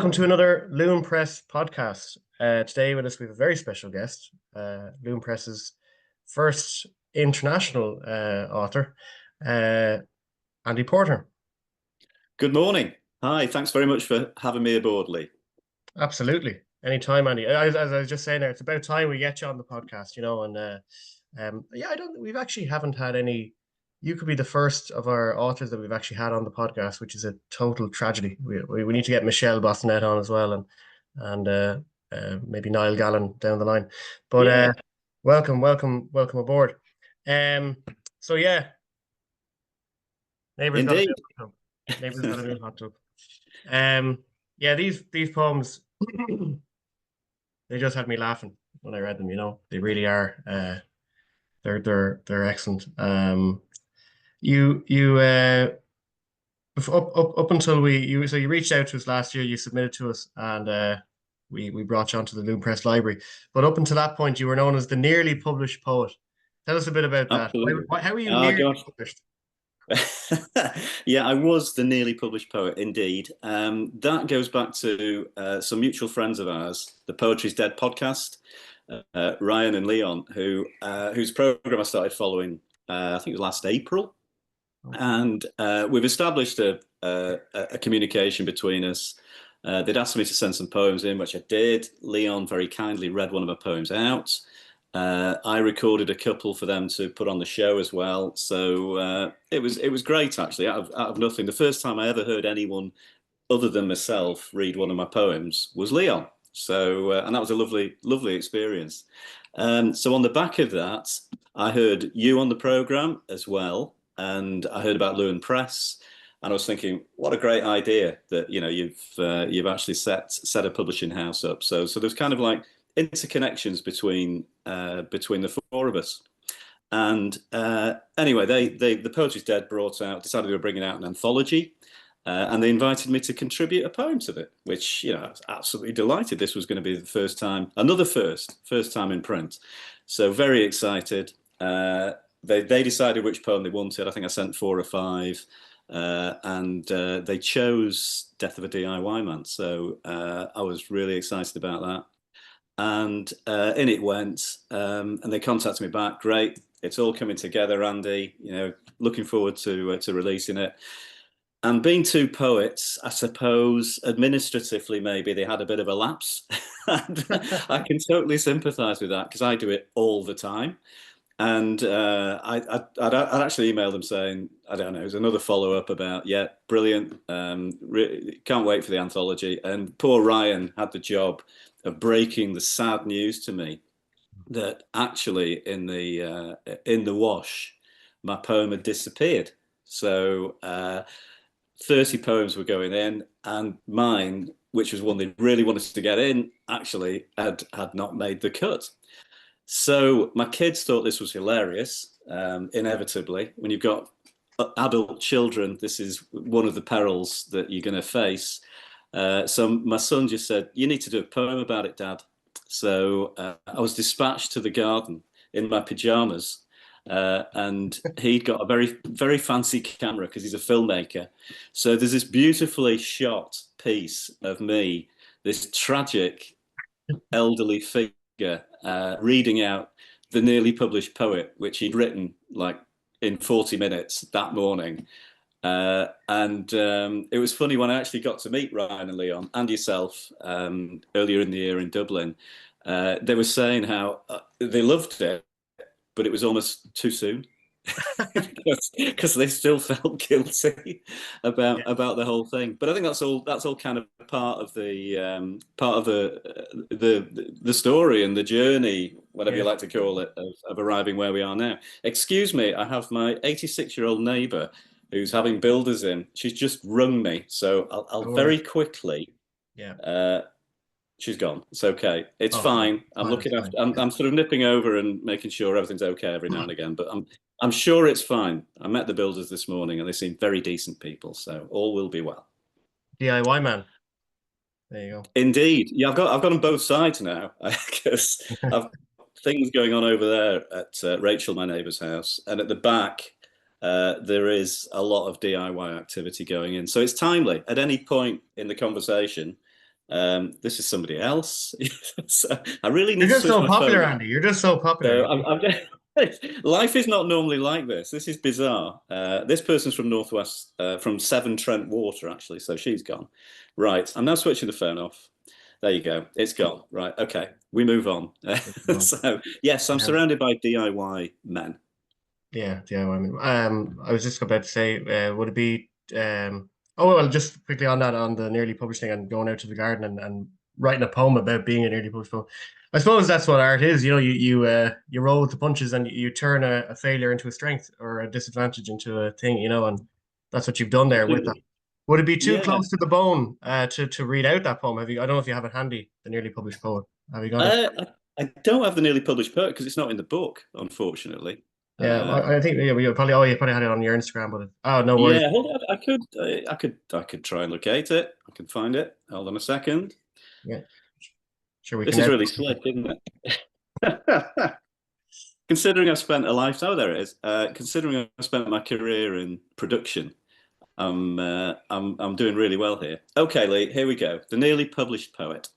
Welcome to another Luain Press podcast. Today with us, we have a very special guest, Luain Press's first international author, Andy Porter. Good morning. Hi, thanks very much for having me aboard, Lee. Absolutely. Anytime, Andy. As I was just saying there, it's about time we get you on the podcast, we've actually haven't had any. You could be the first of our authors that we've actually had on the podcast, which is a total tragedy. We need to get Michelle Bossonet on as well, and maybe Niall Gallen down the line. But Yeah. welcome aboard. So yeah, neighbours got a Indeed. new hot tub. Neighbours got a new hot tub. Yeah, these poems, they just had me laughing when I read them. They really are. They're excellent. Up until you reached out to us last year, you submitted to us, and we brought you onto the Luain Press Library. But up until that point, you were known as the nearly published poet. Tell us a bit about that. Absolutely. How are you Oh, nearly gosh. published? Yeah, I was the nearly published poet, indeed. That goes back to some mutual friends of ours, the Poetry's Dead podcast, Ryan and Leon, whose program I started following, I think it was last April. And we've established a communication between us. They'd asked me to send some poems in, which I did. Leon very kindly read one of my poems out. I recorded a couple for them to put on the show as well. So it was great, actually, out of nothing. The first time I ever heard anyone other than myself read one of my poems was Leon. So and that was a lovely experience. So on the back of that, I heard you on the program as well. And I heard about Luain Press, and I was thinking, what a great idea that you've actually set a publishing house up. So there's kind of like interconnections between the four of us. And anyway, the Poetry's Dead decided they were bringing out an anthology, and they invited me to contribute a poem to it, which I was absolutely delighted. This was going to be the first time, another first time in print. So very excited. They decided which poem they wanted. I think I sent 4 or 5, and they chose Death of a DIY Man. So I was really excited about that. And in it went, and they contacted me back. Great, it's all coming together, Andy. Looking forward to releasing it. And being 2 poets, I suppose administratively maybe they had a bit of a lapse. I can totally sympathise with that because I do it all the time. And I'd actually emailed them saying, I don't know, it was another follow-up about, yeah, brilliant, can't wait for the anthology. And poor Ryan had the job of breaking the sad news to me that actually in the wash, my poem had disappeared. So 30 poems were going in, and mine, which was one they really wanted to get in, actually had not made the cut. So my kids thought this was hilarious. Inevitably, when you've got adult children, this is one of the perils that you're going to face. So my son just said, "You need to do a poem about it, Dad." So I was dispatched to the garden in my pajamas, and he'd got a very, very fancy camera because he's a filmmaker. So there's this beautifully shot piece of me, this tragic elderly figure, reading out the nearly published poet, which he'd written like in 40 minutes that morning. And it was funny when I actually got to meet Ryan and Leon and yourself earlier in the year in Dublin. They were saying how they loved it, but it was almost too soon. because they still felt guilty about the whole thing. But I think that's all kind of part of the story and the journey, whatever you like to call it, of arriving where we are now. Excuse me, I have my 86-year-old neighbour who's having builders in. She's just rung me, so I'll very quickly. Yeah. She's gone. It's okay. It's fine. I'm looking after. I'm sort of nipping over and making sure everything's okay every now and again. But I'm sure it's fine. I met the builders this morning, and they seem very decent people. So all will be well. DIY man. There you go. Indeed. Yeah, I've got on both sides now because I've things going on over there at Rachel, my neighbour's house, and at the back there is a lot of DIY activity going in. So it's timely. At any point in the conversation, This is somebody else. So I really You're need to just switch so my popular, phone off. Andy. You're just so popular. So life is not normally like this. This is bizarre. This person's from Northwest, from Severn Trent Water, actually. So she's gone. Right. I'm now switching the phone off. There you go. It's gone. Right. Okay. We move on. So yes, I'm Yeah, surrounded by DIY men. yeah. I mean, I was just about to say, would it be? Oh well, just quickly on that, on the nearly published thing and going out to the garden and writing a poem about being a nearly published poem. I suppose that's what art is. You know, you roll with the punches and you turn a failure into a strength or a disadvantage into a thing. You know, and that's what you've done there with that. Completely. Would it be too Yeah. close to the bone to read out that poem? Have you? I don't know if you have it handy, the nearly published poem. Have you got it? I don't have the nearly published poet because it's not in the book, unfortunately. Yeah, Uh, I think yeah, you probably. Oh, you probably had it on your Instagram, but oh, no worries. yeah, hold on. I could try and locate it. I can find it. Hold on a second. Yeah, sure we This can is edit. really slick, isn't it? Considering I've spent a lifetime, oh, there it is. Considering I've spent my career in production, I'm doing really well here. Okay, Lee, here we go. The nearly published poet.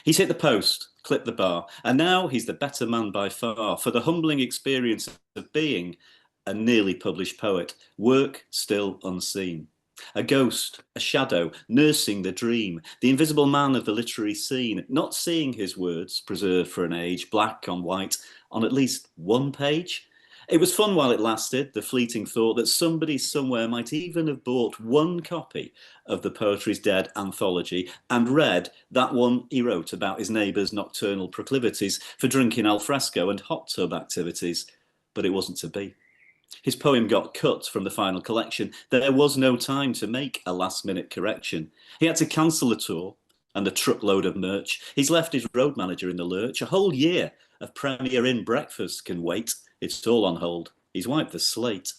He's hit the post, clipped the bar, and now he's the better man by far for the humbling experience of being a nearly published poet, work still unseen. A ghost, a shadow, nursing the dream, the invisible man of the literary scene, not seeing his words preserved for an age, black on white, on at least one page. It was fun while it lasted, the fleeting thought that somebody somewhere might even have bought one copy of the Poetry's Dead anthology and read that one he wrote about his neighbour's nocturnal proclivities for drinking al fresco and hot tub activities. But it wasn't to be. His poem got cut from the final collection. There was no time to make a last-minute correction. He had to cancel the tour and a truckload of merch. He's left his road manager in the lurch. A whole year of Premier Inn breakfast can wait. It's all on hold. He's wiped the slate.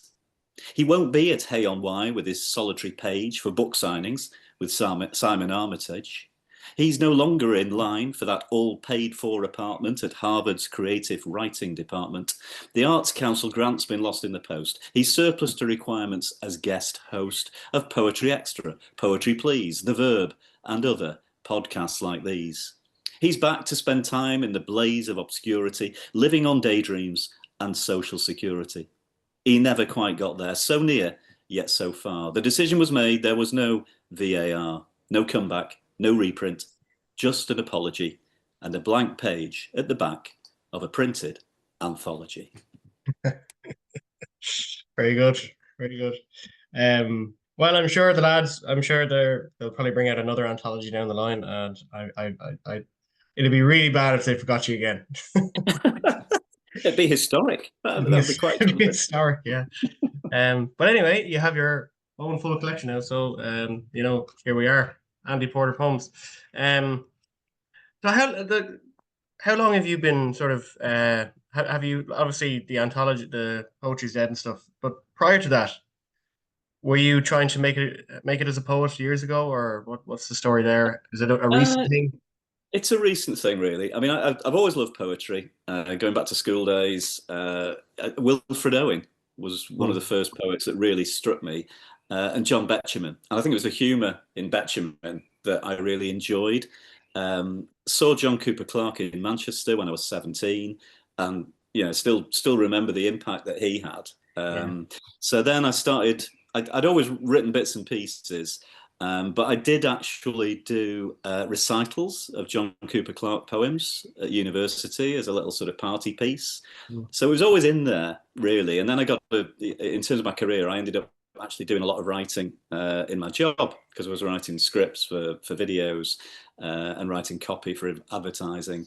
He won't be at Hay on Wye with his solitary page for book signings with Simon Armitage. He's no longer in line for that all-paid-for apartment at Harvard's creative writing department. The Arts Council grant's been lost in the post. He's surplus to requirements as guest host of Poetry Extra, Poetry Please, The Verb, and other podcasts like these. He's back to spend time in the blaze of obscurity, living on daydreams and social security. He never quite got there, so near, yet so far. The decision was made, there was no VAR, no comeback, no reprint, just an apology and a blank page at the back of a printed anthology. Very good, very good. Well, I'm sure the lads. I'm sure they'll probably bring out another anthology down the line, and it'd be really bad if they forgot you again. It'd be historic. That'd be quite It'd be something. historic, yeah. But anyway, you have your own full collection now, so you know, here we are, Andy Porter poems. So how long have you been sort of have you obviously the anthology, the Poetry's Dead and stuff, but prior to that, were you trying to make it as a poet years ago, or what's the story there? Is it a recent Uh, thing? it's a recent thing, really. I mean, I've always loved poetry. Going back to school days, Wilfred Owen was one of Hmm. the first poets that really struck me, and John Betjeman. And I think it was the humour in Betjeman that I really enjoyed. Saw John Cooper Clarke in Manchester when I was 17, and still remember the impact that he had. Yeah. So then I started. I'd always written bits and pieces, but I did actually do recitals of John Cooper Clarke poems at university as a little sort of party piece. Hmm. So it was always in there, really. And then in terms of my career, I ended up actually doing a lot of writing in my job because I was writing scripts for videos and writing copy for advertising.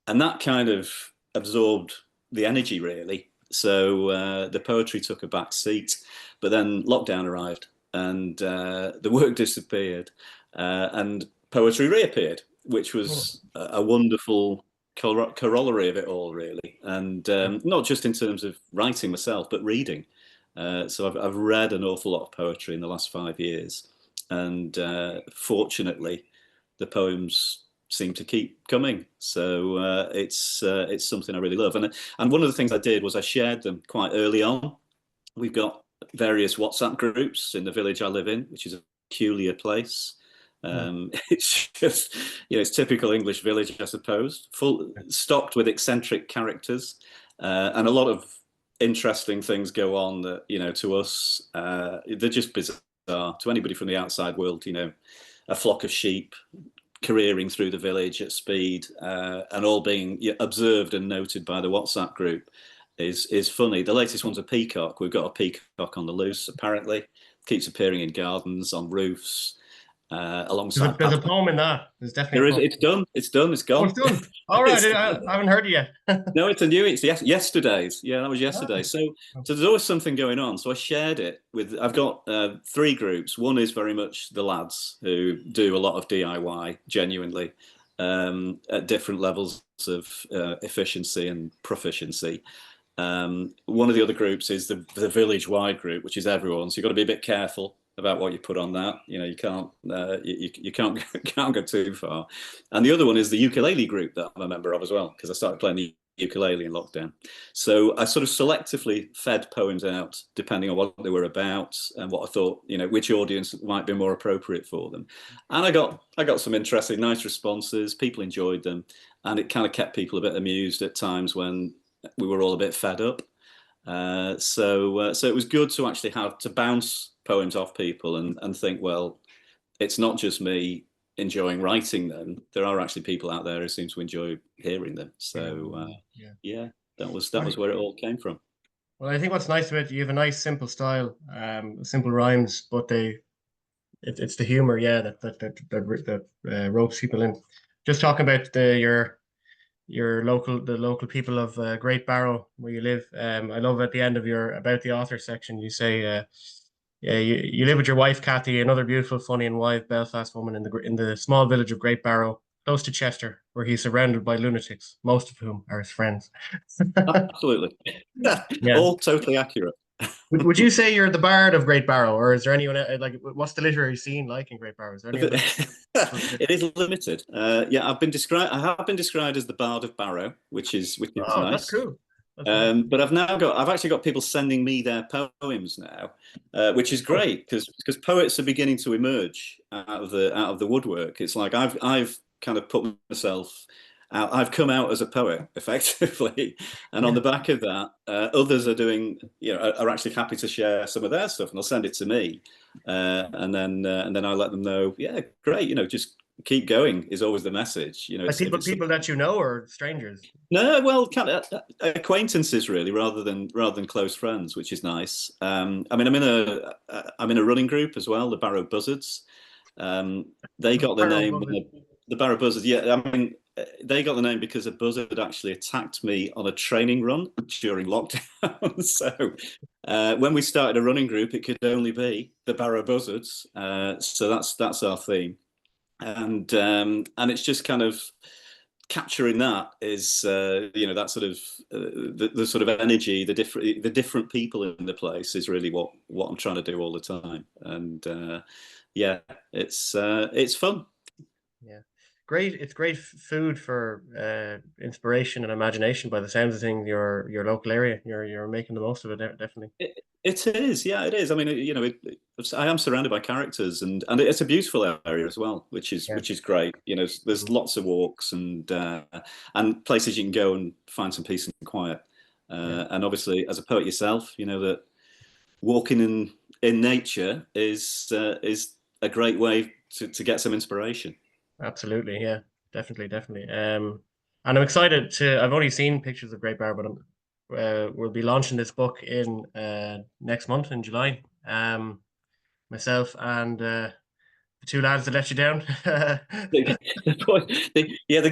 And that kind of absorbed the energy, really. So the poetry took a back seat. But then lockdown arrived and the work disappeared and poetry reappeared, which Hmm. was a wonderful corollary of it all, really. And not just in terms of writing myself, but reading. So I've read an awful lot of poetry in the last 5 years. And fortunately, the poems seem to keep coming. So it's something I really love. And one of the things I did was I shared them quite early on. We've got various WhatsApp groups in the village I live in, which is a peculiar place. It's just, it's typical English village, I suppose, stocked with eccentric characters, and a lot of interesting things go on that, to us, they're just bizarre. To anybody from the outside world, a flock of sheep careering through the village at speed, and all being observed and noted by the WhatsApp group is funny. The latest one's a peacock. We've got a peacock on the loose, apparently. Keeps appearing in gardens, on roofs, alongside. There's a poem in that. There's definitely There a is. poem. It's done. It's done. It's gone. Oh, it's done. All right. I haven't heard it yet. No, it's a new. It's yesterday's. Yeah, that was yesterday. Ah. So there's always something going on. So I shared it with. I've got 3 groups. One is very much the lads who do a lot of DIY, genuinely, at different levels of efficiency and proficiency. One of the other groups is the village-wide group, which is everyone. So you've got to be a bit careful about what you put on that. You can't you can't go too far. And the other one is the ukulele group that I'm a member of as well, because I started playing the ukulele in lockdown. So I sort of selectively fed poems out depending on what they were about and what I thought, which audience might be more appropriate for them. And I got some interesting, nice responses. People enjoyed them, and it kind of kept people a bit amused at times when we were all a bit fed up. So it was good to actually have to bounce poems off people and think, well, it's not just me enjoying writing them. There are actually people out there who seem to enjoy hearing them. So yeah, that was where it all came from. Well, I think what's nice about it, you have a nice simple style, simple rhymes, but it's the humor, that ropes people in. Just talking about the local people of Great Barrow where you live. I love at the end of your about the author section, you say, you live with your wife Kathy, another beautiful, funny, and wise Belfast woman in the small village of Great Barrow, close to Chester, where he's surrounded by lunatics, most of whom are his friends. Absolutely, Yeah. All totally accurate. Would you say you're the bard of Great Barrow, or is there anyone like what's the literary scene like in Great Barrow? Is there anyone It is limited. Yeah, I have been described as the bard of Barrow, which is Oh, nice. that's cool. But I've actually got people sending me their poems now, which is great because poets are beginning to emerge out of the woodwork. It's like I've kind of put myself out. I've come out as a poet effectively, and on the back of that, others are actually happy to share some of their stuff, and they'll send it to me, and then I let them know. Yeah, great. Just keep going is always the message. Like people that you know or strangers? No, well, kind of acquaintances really, rather than close friends, which is nice. I'm in a running group as well, the Barrow Buzzards. They got the name, the Barrow Buzzards. Yeah, they got the name because a buzzard actually attacked me on a training run during lockdown. So when we started a running group, it could only be the Barrow Buzzards. So that's our theme, and it's just kind of capturing that is that sort of the sort of energy, the different people in the place is really what I'm trying to do all the time, and it's fun. Yeah, great. It's great food for inspiration and imagination. By the sounds of things, your local area, you're making the most of it. Definitely. It is, yeah, it is. I mean, I am surrounded by characters, and it's a beautiful area as well, which is great. There's lots of walks and places you can go and find some peace and quiet. And obviously, as a poet yourself, that walking in nature is a great way to get some inspiration. Absolutely, yeah, definitely. And I'm excited to. I've only seen pictures of Great Barrow, but we'll be launching this book in next month in July. Myself and the 2 lads that let you down. The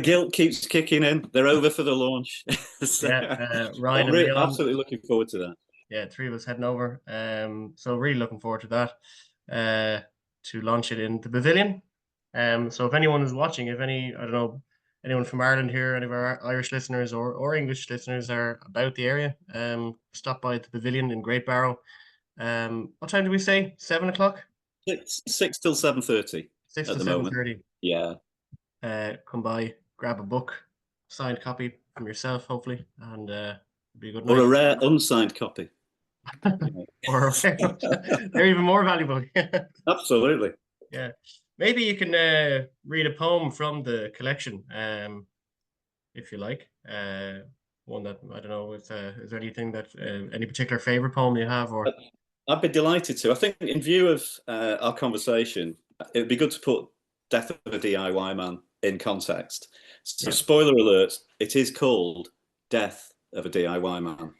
guilt keeps kicking in. They're over for the launch. So, Ryan and Leon. Absolutely looking forward to that. Yeah, 3 of us heading over. So really looking forward to that. To launch it in the Pavilion. So if anyone is watching, I don't know, anyone from Ireland here, any of our Irish listeners or English listeners are about the area, stop by the Pavilion in Great Barrow. What time do we say? 7 o'clock? 6 till 7:30. 6 to 7:30. Yeah. Come by, grab a book, signed copy from yourself, hopefully, and be a good night. Or a rare unsigned copy. They're even more valuable. Absolutely. Yeah. maybe you can read a poem from the collection, if you like. One that I don't know. Is there anything that any particular favorite poem you have, or? I'd be delighted to. I think, in view of our conversation, it'd be good to put Death of a DIY Man in context. So, Yeah. spoiler alert, it is called Death of a DIY Man.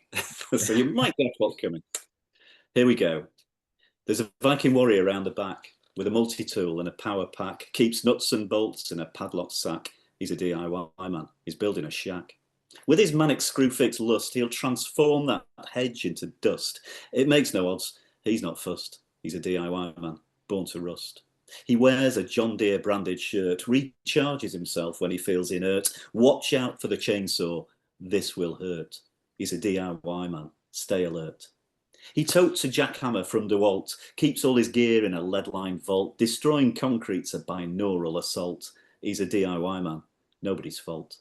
So, you might guess what's coming. Here we go. There's a Viking warrior around the back with a multi-tool and a power pack, keeps nuts and bolts in a padlocked sack. He's a DIY man. He's building a shack. With his manic screw-fix lust, he'll transform that hedge into dust. It makes no odds. He's not fussed. He's a DIY man, born to rust. He wears a John Deere branded shirt, recharges himself when he feels inert. Watch out for the chainsaw. This will hurt. He's a DIY man. Stay alert. He totes a jackhammer from DeWalt, keeps all his gear in a lead-lined vault. Destroying concrete's a binaural assault. He's a DIY man. Nobody's fault.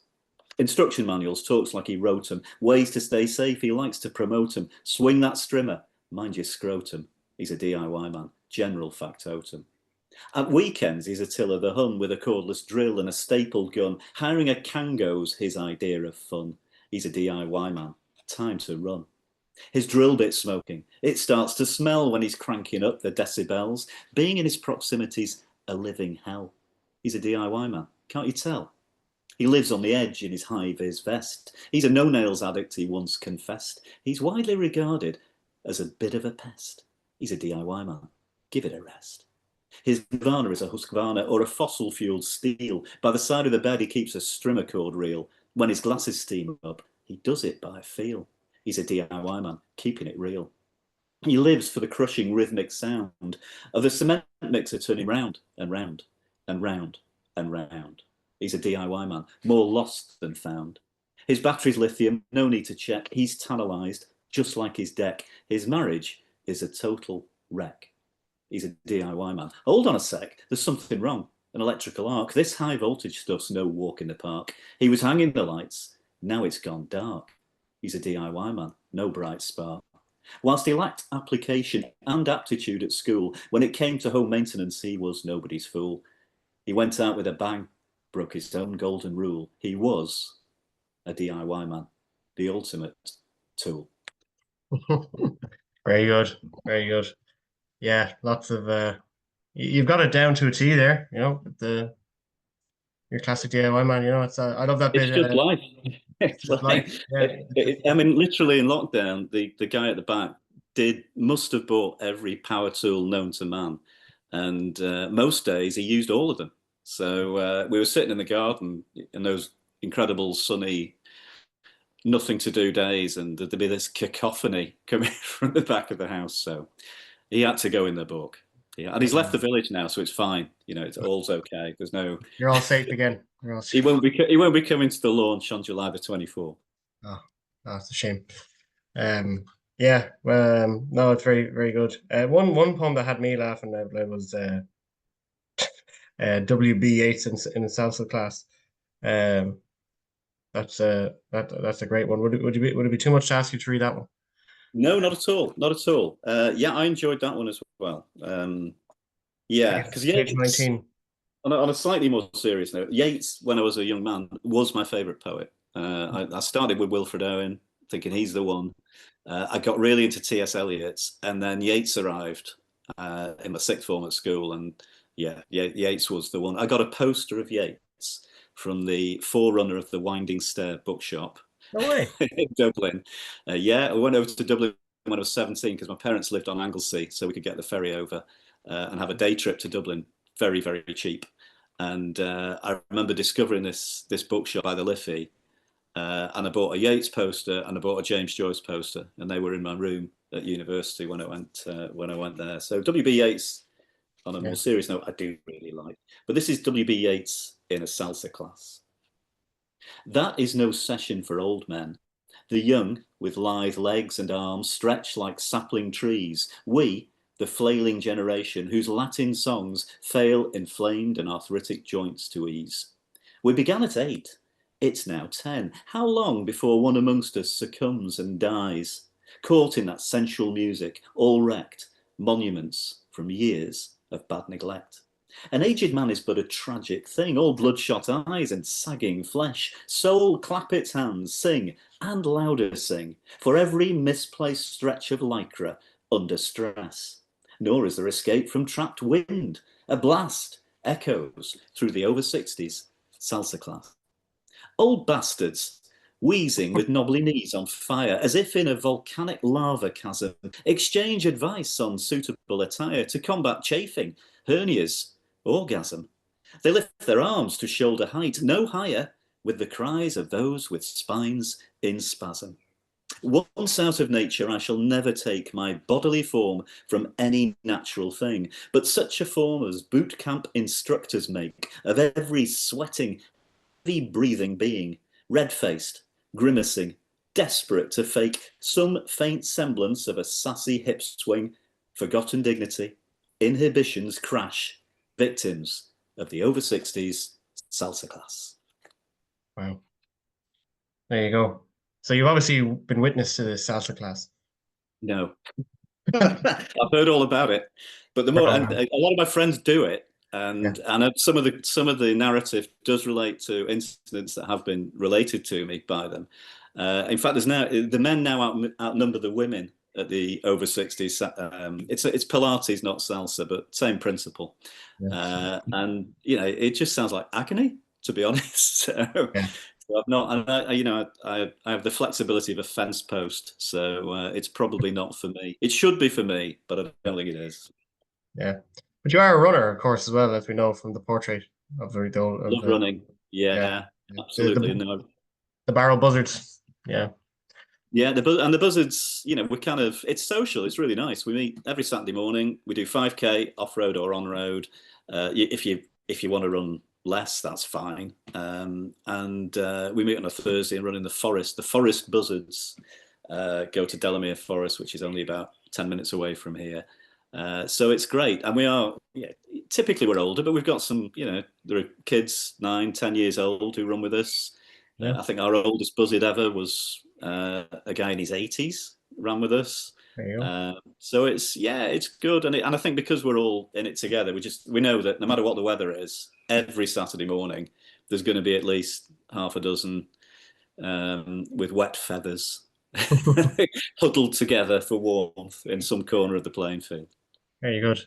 Instruction manuals, talks like he wrote them. Ways to stay safe, he likes to promote them. Swing that strimmer, mind your scrotum. He's a DIY man. General factotum. At weekends, he's Attila the Hun with a cordless drill and a stapled gun. Hiring a Kango's his idea of fun. He's a DIY man. Time to run. His drill bit's smoking. It starts to smell when he's cranking up the decibels. Being in his proximity's a living hell. He's a DIY man. Can't you tell? He lives on the edge in his high-vis vest. He's a no-nails addict, he once confessed. He's widely regarded as a bit of a pest. He's a DIY man. Give it a rest. His Nirvana is a Husqvarna or a fossil-fueled steel. By the side of the bed he keeps a strimmer cord reel. When his glasses steam up, he does it by feel. He's a DIY man, keeping it real. He lives for the crushing rhythmic sound of the cement mixer turning round and round and round and round. He's a DIY man, more lost than found. His battery's lithium, no need to check. He's tantalised, just like his deck. His marriage is a total wreck. He's a DIY man. Hold on a sec, there's something wrong. An electrical arc. This high voltage stuff's no walk in the park. He was hanging the lights, now it's gone dark. He's a DIY man, no bright spark. Whilst he lacked application and aptitude at school, when it came to home maintenance, he was nobody's fool. He went out with a bang, broke his own golden rule. He was a DIY man, the ultimate tool. Very good, very good. Yeah, lots of you've got it down to a T there. You know, your classic DIY man. You know, it's I love that bit. It's just life. It's just life. Yeah. I mean, literally in lockdown, the guy at the back must have bought every power tool known to man, and most days he used all of them. So we were sitting in the garden in those incredible sunny, nothing to do days, and there'd be this cacophony coming from the back of the house. So he had to go in the book. Yeah, and he's left the village now, so it's fine. You know, it's all's okay. There's no. You're all safe again. You're all safe. He won't be. He won't be coming to the launch on July the 24th. Oh, that's a shame. Yeah. No, it's very, very good. One poem that had me laughing was W.B. Yeats in salsa class. That's a great one. Would it be too much to ask you to read that one? No, not at all. Not at all. Yeah, I enjoyed that one as well. Yeah, because Yeats, 19. on a slightly more serious note, Yeats, when I was a young man, was my favourite poet. I started with Wilfred Owen, thinking he's the one. I got really into T.S. Eliot, and then Yeats arrived in my sixth form at school, and yeah, Yeats was the one. I got a poster of Yeats from the forerunner of the Winding Stair bookshop. No way. In Dublin. Yeah, I went over to Dublin when I was 17 because my parents lived on Anglesey, so we could get the ferry over and have a day trip to Dublin, very, very cheap. And I remember discovering this bookshop by the Liffey, and I bought a Yeats poster and I bought a James Joyce poster, and they were in my room at university when I went there. So W.B. Yeats, on a more serious note, I do really like. But this is W.B. Yeats in a salsa class. That is no session for old men. The young, with lithe legs and arms, stretch like sapling trees. We, the flailing generation, whose Latin songs fail inflamed and arthritic joints to ease. We began at 8. It's now 10. How long before one amongst us succumbs and dies? Caught in that sensual music, all wrecked, monuments from years of bad neglect. An aged man is but a tragic thing, all bloodshot eyes and sagging flesh. Soul, clap its hands, sing, and louder sing, for every misplaced stretch of lycra under stress. Nor is there escape from trapped wind. A blast echoes through the over 60s salsa class. Old bastards, wheezing with knobbly knees on fire, as if in a volcanic lava chasm, exchange advice on suitable attire to combat chafing, hernias, orgasm. They lift their arms to shoulder height, no higher, with the cries of those with spines in spasm. Once out of nature, I shall never take my bodily form from any natural thing, but such a form as boot camp instructors make of every sweating, heavy breathing being, red-faced, grimacing, desperate to fake some faint semblance of a sassy hip swing, forgotten dignity, inhibitions crash, victims of the over 60s salsa class. Wow. There you go. So you've obviously been witness to the salsa class. No. I've heard all about it, but the more Oh, and wow. a lot of my friends do it, Yeah. and some of the narrative does relate to incidents that have been related to me by them. In fact, there's now the men now outnumber the women at the over 60s. It's Pilates, not salsa, but same principle. Yeah. And you know, it just sounds like agony, to be honest. Yeah. So I've not, and I have the flexibility of a fence post, so it's probably not for me. It should be for me, but I don't think it is. Yeah. But you are a runner, of course, as well, as we know from the portrait of Love the running, yeah, yeah, yeah. absolutely. No, The barrel buzzards. Yeah. yeah, and the buzzards, you know, we're kind of it's social. It's really nice. We meet every Saturday morning. We do 5K off road or on road. If you want to run less, that's fine. And we meet on a Thursday and run in the forest. The forest buzzards go to Delamere Forest, which is only about 10 minutes away from here. So it's great, and we are typically we're older, but we've got some. You know, there are kids 9, 10 years old who run with us. Yeah. I think our oldest buzzard ever was a guy in his 80s ran with us. There you go. So it's good, and I think because we're all in it together, we know that no matter what the weather is, every Saturday morning there's going to be at least half a dozen with wet feathers huddled together for warmth in some corner of the playing field. Very good.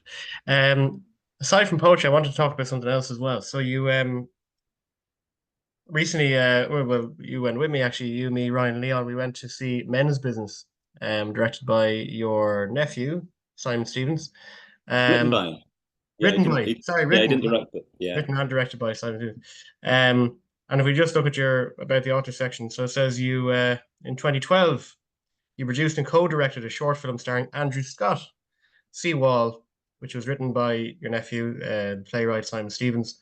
Aside from poetry, I wanted to talk about something else as well. So you recently, well, you went with me actually. You, me, Ryan, and Leon. We went to see Men's Business, directed by your nephew Simon Stevens. Written Um, by him. Yeah, he didn't. Yeah, he didn't direct it. Yeah. Written and directed by Simon Stevens. And if we just look at your about the author section, so it says you in 2012 you produced and co-directed a short film starring Andrew Scott, Seawall, which was written by your nephew, playwright Simon Stevens.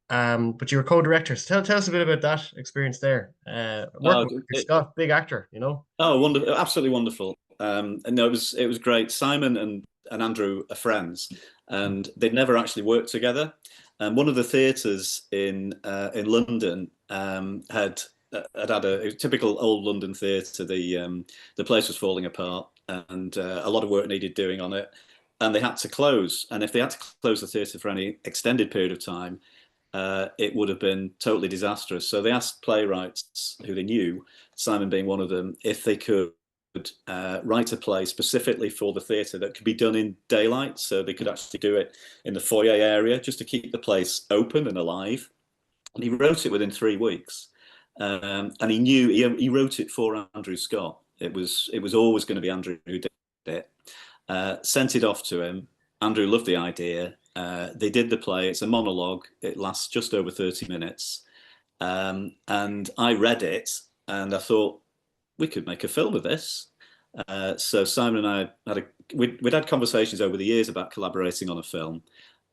But you were co-director. So tell us a bit about that experience there. Working Oh, with Andrew Scott, big actor, you know. oh, wonderful! Absolutely wonderful. And no, it was great. Simon and Andrew are friends, and they'd never actually worked together. And one of the theatres in London had a typical old London theatre. The place was falling apart, and a lot of work needed doing on it, and they had to close. And if they had to close the theatre for any extended period of time, it would have been totally disastrous. So they asked playwrights who they knew, Simon being one of them, if they could write a play specifically for the theatre that could be done in daylight, so they could actually do it in the foyer area just to keep the place open and alive. And he wrote it within 3 weeks, and he knew he wrote it for Andrew Scott. It was always going to be Andrew who did it. Sent it off to him. Andrew loved the idea. They did the play. It's a monologue. It lasts just over 30 minutes. And I read it and I thought, we could make a film of this. So Simon and I we'd had conversations over the years about collaborating on a film.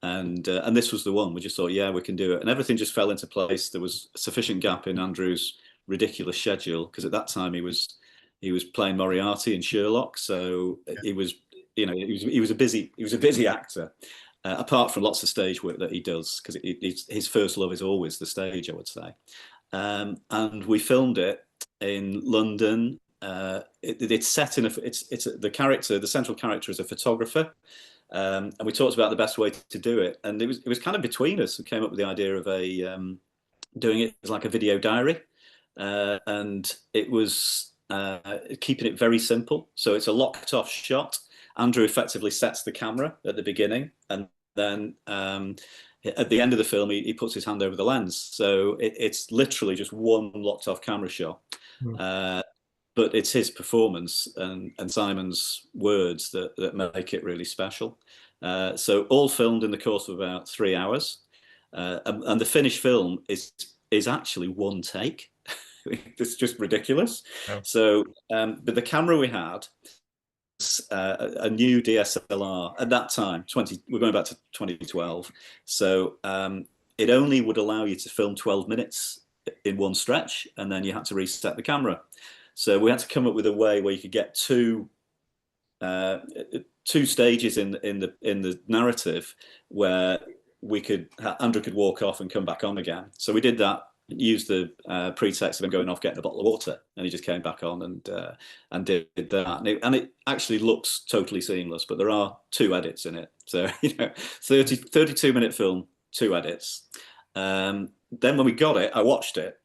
And this was the one. We just thought, yeah, we can do it. And everything just fell into place. There was a sufficient gap in Andrew's ridiculous schedule, because at that time he was playing Moriarty in Sherlock. So he was, he was a busy actor. Apart from lots of stage work that he does, because his first love is always the stage, I would say. And we filmed it in London, it's set in the central character is a photographer, and we talked about the best way to do it, and it was kind of between us who came up with the idea of doing it as like a video diary, and it was keeping it very simple. So it's a locked off shot. Andrew effectively sets the camera at the beginning, and then at the end of the film, he puts his hand over the lens. So it's literally just one locked off camera shot. But it's his performance and Simon's words that make it really special. So all filmed in the course of about 3 hours. And the finished film is actually one take. It's just ridiculous. Oh. So, but the camera we had, a new DSLR at that time. We're going back to 2012. So it only would allow you to film 12 minutes in one stretch, and then you had to reset the camera. So we had to come up with a way where you could get two stages in the narrative where Andrew could walk off and come back on again. So we did that. Used the pretext of him going off getting a bottle of water, and he just came back on and did that, and it actually looks totally seamless. But there are 2 edits in it, so 32-minute film, 2 edits. Then when we got it, I watched it,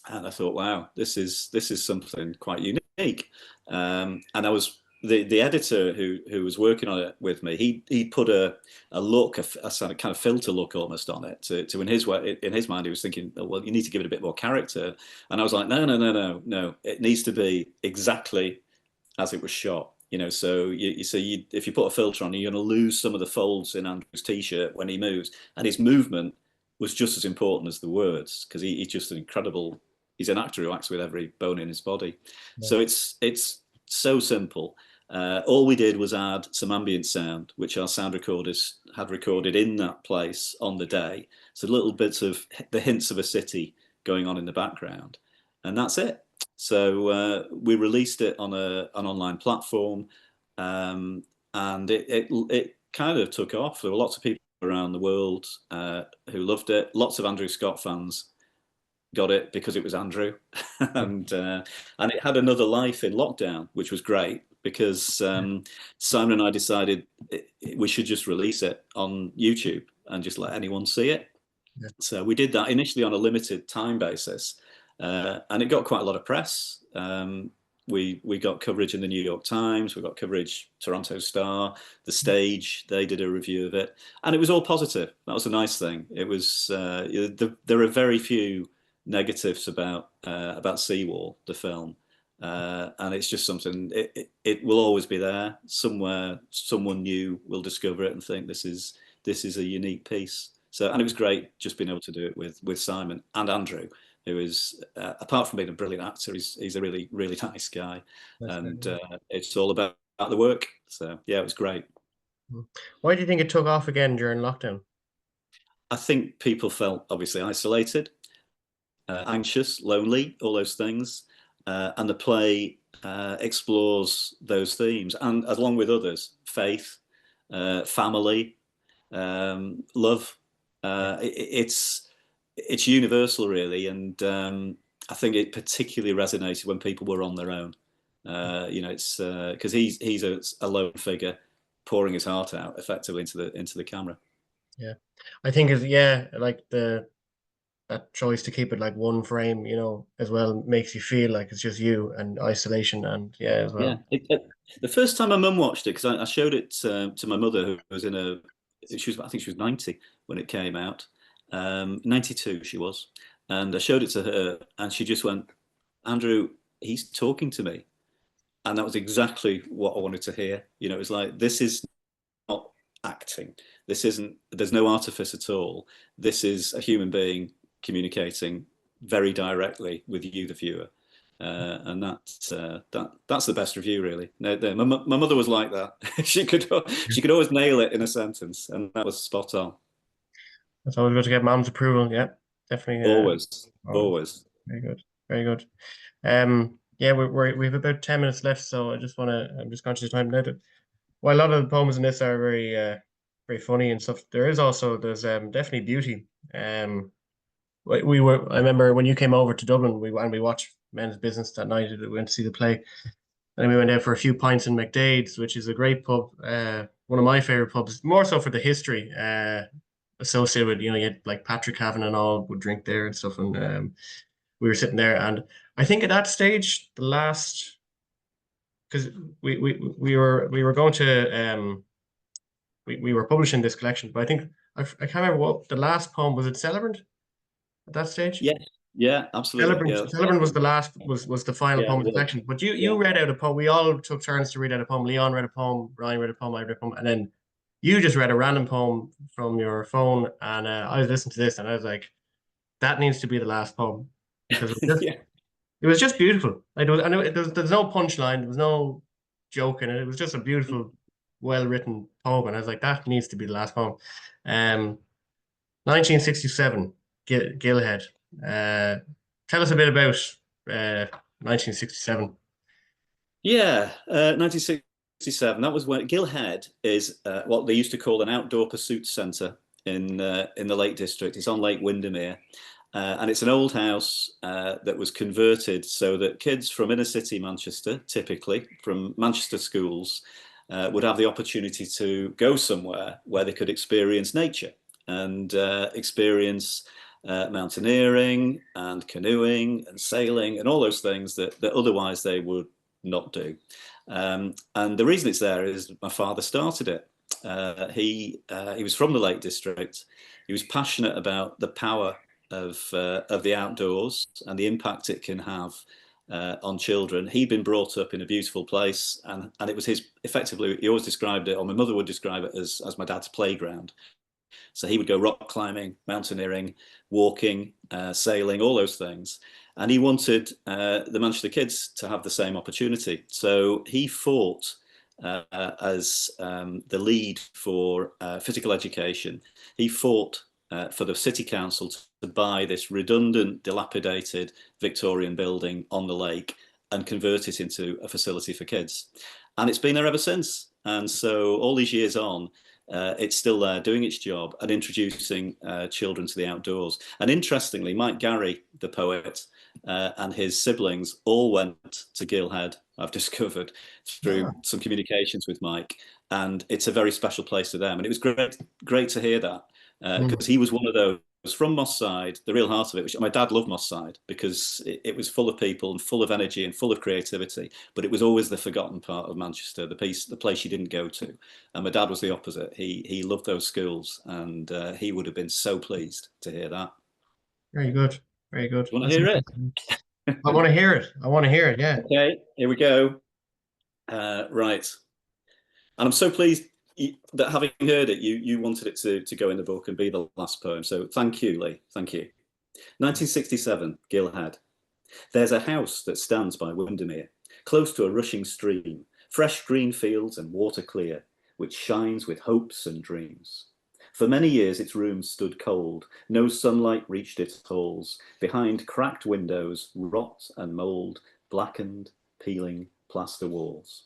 and I thought, wow, this is something quite unique. And I was the editor who was working on it with me. He put a look, a kind of filter look almost on it. To in his mind, he was thinking, oh, well, you need to give it a bit more character. And I was like, no. It needs to be exactly as it was shot. So if you put a filter on, you're going to lose some of the folds in Andrew's t-shirt when he moves, and his movement was just as important as the words, because he's just an incredible. He's an actor who acts with every bone in his body. Yeah. So it's so simple. All we did was add some ambient sound, which our sound recorders had recorded in that place on the day. So little bits of the hints of a city going on in the background, and that's it. So we released it on an online platform, and it kind of took off. There were lots of people around the world who loved it. Lots of Andrew Scott fans got it because it was Andrew, and it had another life in lockdown, which was great, because Simon and I decided we should just release it on YouTube and just let anyone see it. Yeah. So we did that initially on a limited time basis, and it got quite a lot of press. We got coverage in the New York Times, we got coverage, Toronto Star, The Stage, they did a review of it, and it was all positive. That was a nice thing. It was there are very few negatives about Seawall, the film. And it's just something, it will always be there. Somewhere, someone new will discover it and think this is a unique piece. So, and it was great just being able to do it with Simon and Andrew, who is, apart from being a brilliant actor, he's a really, really nice guy. That's and it's all about the work. So, yeah, it was great. Why do you think it took off again during lockdown? I think people felt obviously isolated, anxious, lonely, all those things. And the play explores those themes, and along with others, faith, family, love. It's universal, really, and I think it particularly resonated when people were on their own. It's because he's a lone figure pouring his heart out effectively into the camera. Yeah, I think like that choice to keep it like one frame, as well, makes you feel like it's just you and isolation, and as well. Yeah, the first time my mum watched it, because I showed it to my mother, who was I think she was 90 when it came out, 92 she was, and I showed it to her, and she just went, Andrew, he's talking to me, and that was exactly what I wanted to hear. It was like, this is not acting. There's no artifice at all. This is a human being communicating very directly with you, the viewer, and that's the best review, really. My mother was like that. she could always nail it in a sentence, and that was spot on. That's always good to get mom's approval. Yeah, definitely. Always. Very good. We have about 10 minutes left, so I'm just conscious of time now. While a lot of the poems in this are very funny and stuff, there's definitely beauty. I remember when you came over to Dublin, we watched men's business that night. We went to see the play. And then we went out for a few pints in McDade's, which is a great pub. One of my favorite pubs, more so for the history associated with, you had like Patrick Cavan and all would drink there and stuff. And we were sitting there. And I think at that stage, the last, because we were going to, we were publishing this collection, but I think, I can't remember what the last poem was. It Celebrant at that stage? Yeah, yeah, absolutely. Celebrant was the last, was the final Yeah, poem of the well, collection. But you read out a poem. We all took turns to read out a poem. Leon read a poem, Ryan read a poem, I read a poem, and then you just read a random poem from your phone. And I was listening to this, and I was like, that needs to be the last poem because yeah. it was just beautiful. Like there's no punchline, there was no joke in it. It was just a beautiful, well written poem, and I was like, that needs to be the last poem. 1967, Gilhead. Tell us a bit about 1967. Yeah, 1967. That was when Gilhead is what they used to call an outdoor pursuit centre in the Lake District. It's on Lake Windermere, and it's an old house that was converted so that kids from inner city Manchester, typically from Manchester schools, would have the opportunity to go somewhere where they could experience nature and experience mountaineering and canoeing and sailing and all those things that otherwise they would not do. And the reason it's there is my father started it. He was from the Lake District. He was passionate about the power of the outdoors and the impact it can have on children. He'd been brought up in a beautiful place, and it was his, effectively, he always described it, or my mother would describe it as my dad's playground. So he would go rock climbing, mountaineering, walking, sailing, all those things. And he wanted the Manchester kids to have the same opportunity. So he fought as the lead for physical education. He fought for the city council to buy this redundant, dilapidated Victorian building on the lake and convert it into a facility for kids. And it's been there ever since. And so all these years on, it's still there doing its job and introducing children to the outdoors. And interestingly, Mike Garry, the poet, and his siblings all went to Gilhead, I've discovered, through some communications with Mike. And it's a very special place to them. And it was great to hear that, because he was one of those from Moss Side, the real heart of it, which my dad loved Moss Side because it was full of people and full of energy and full of creativity, but it was always the forgotten part of Manchester, the place you didn't go to. And my dad was the opposite. He loved those schools, and he would have been so pleased to hear that. Very good. Very good. Do you want to hear it? I want to hear it. I want to hear it. Yeah. Okay, here we go. Right. And I'm so pleased that having heard it, you wanted it to go in the book and be the last poem. So thank you, Lee. Thank you. 1967, Gilhead. There's a house that stands by Windermere, close to a rushing stream, fresh green fields and water clear, which shines with hopes and dreams. For many years its rooms stood cold, no sunlight reached its halls. Behind cracked windows, rot and mould, blackened, peeling plaster walls.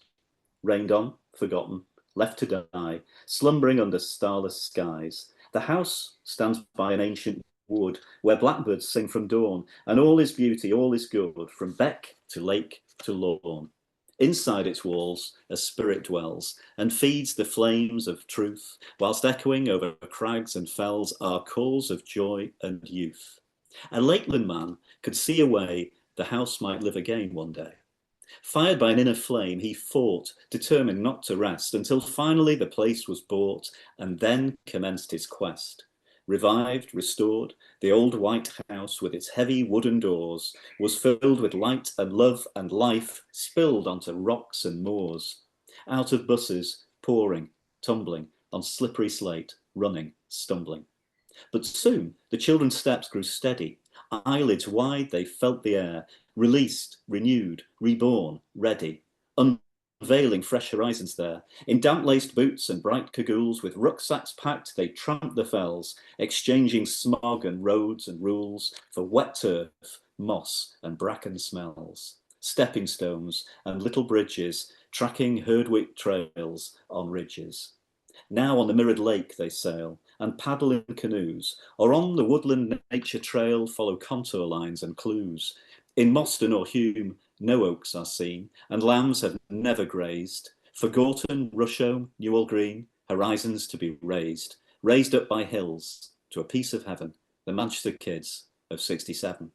Rained on, forgotten, left to die, slumbering under starless skies. The house stands by an ancient wood, where blackbirds sing from dawn, and all is beauty, all is good, from beck to lake to lawn. Inside its walls a spirit dwells, and feeds the flames of truth, whilst echoing over crags and fells are calls of joy and youth. A Lakeland man could see a way the house might live again one day. Fired by an inner flame, he fought, determined not to rest, until finally the place was bought, and then commenced his quest. Revived, restored, the old white house with its heavy wooden doors was filled with light and love and life spilled onto rocks and moors. Out of buses, pouring, tumbling, on slippery slate, running, stumbling. But soon the children's steps grew steady. Eyelids wide, they felt the air, released, renewed, reborn, ready, unveiling fresh horizons there. In damp-laced boots and bright cagoules, with rucksacks packed, they tramped the fells, exchanging smog and roads and rules for wet turf, moss and bracken smells. Stepping stones and little bridges, tracking herdwick trails on ridges. Now on the mirrored lake they sail, and paddle in canoes, or on the woodland nature trail follow contour lines and clues. In Moston or Hume, no oaks are seen, and lambs have never grazed. For Gorton, Rusholme, Newell Green, horizons to be raised up by hills to a piece of heaven, the Manchester kids of '67.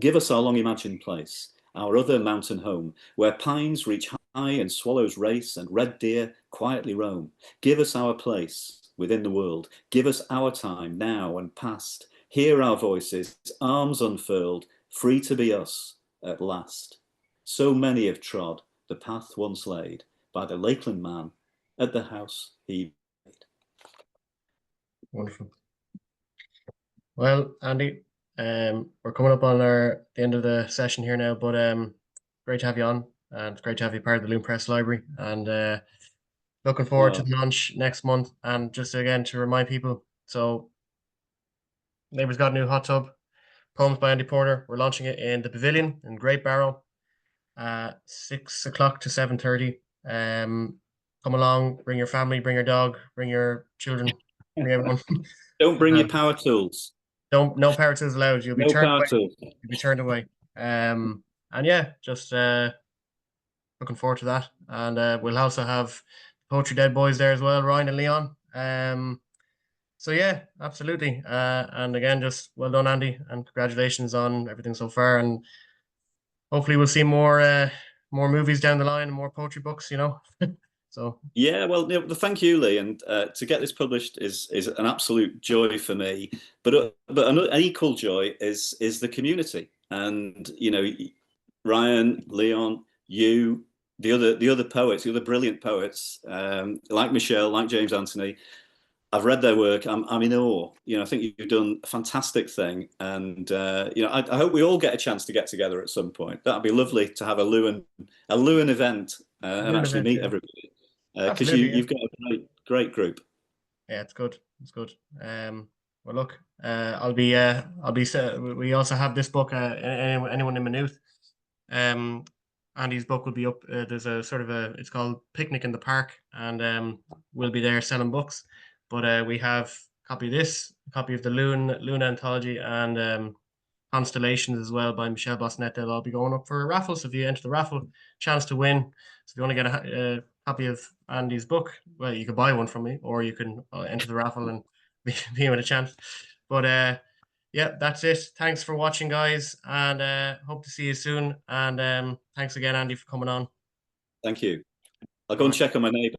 Give us our long-imagined place, our other mountain home, where pines reach high and swallows race and red deer quietly roam. Give us our place within the world. Give us our time, now and past. Hear our voices, arms unfurled, free to be us at last. So many have trod the path once laid by the Lakeland man at the house he made. Wonderful. Well, Andy, we're coming up on the end of the session here now, but great to have you on, and it's great to have you part of the Loon Press Library, and looking forward to the launch next month. And just again to remind people, so Neighbours got a new hot tub, poems by Andy Porter. We're launching it in the Pavilion in Great Barrow, 6 o'clock to 7:30. Come along, bring your family, bring your dog, bring your children, bring everyone. Don't bring your power tools. No power tools allowed. You'll be No turned power away. tools. You'll be turned away. And yeah, just looking forward to that. And we'll also have Poetry Dead Boys there as well, Ryan and Leon. So yeah, absolutely. And again, just well done, Andy, and congratulations on everything so far. And hopefully we'll see more movies down the line and more poetry books, you know. So yeah, well, thank you, Lee, and to get this published is an absolute joy for me. But an equal joy is the community, and Ryan, Leon, you, the other poets, the other brilliant poets, like Michelle, like James Anthony. I've read their work. I'm in awe. I think you've done a fantastic thing, and I hope we all get a chance to get together at some point. That'd be lovely to have a Luain event and actually meet everybody. Because you've got a great group. Yeah, it's good. It's good. Well, look, I'll be. We also have this book. Anyone in Maynooth, Andy's book will be up. There's a sort of it's called Picnic in the Park, and we'll be there selling books. But we have a copy of this, a copy of the Loon anthology, and Constellations as well by Michelle Bosnet. They'll all be going up for a raffle. So if you enter the raffle, chance to win. So if you want to get a copy of Andy's book, well, you could buy one from me, or you can enter the raffle and be with a chance. But yeah, that's it. Thanks for watching, guys, and hope to see you soon. And thanks again, Andy, for coming on. Thank you. I'll go and check on my neighbour.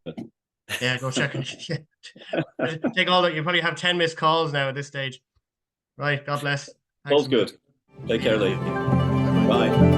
Yeah, go check. Take all that. You probably have 10 missed calls now at this stage. Right. God bless. All's good. Take care, Lee. Bye.